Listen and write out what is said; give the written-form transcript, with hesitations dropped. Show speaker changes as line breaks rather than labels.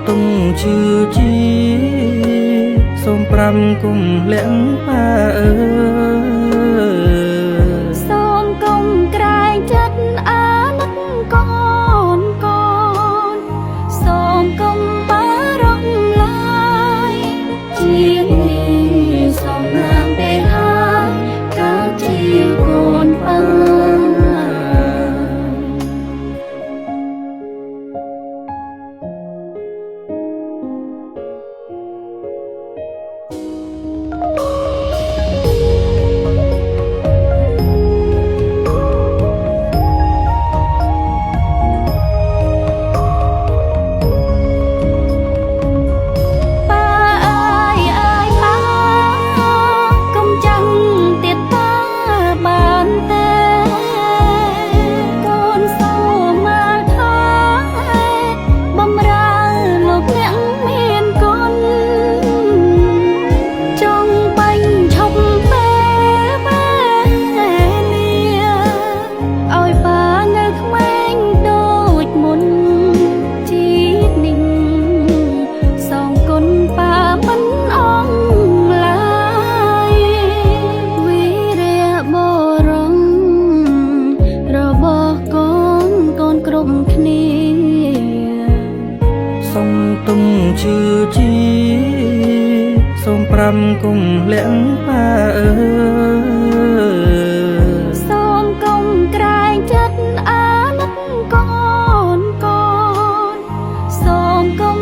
ទុំឈឺជីសូមប្រាំគុំលាក់ប៉ាអើ
សូមកុំក្រែងចិត្តអាណិតកូនកូនសូមកុំបារម្ភឡើយជានេះសូមណាមពេលហើយកើតជាកូនបើ
សូមទុំឈឺជីសូមប្រាំគុំលាក់ប៉ាអើ
សូមកុំក្រែងចិត្តអាណិតកូនកូនសូមកុំ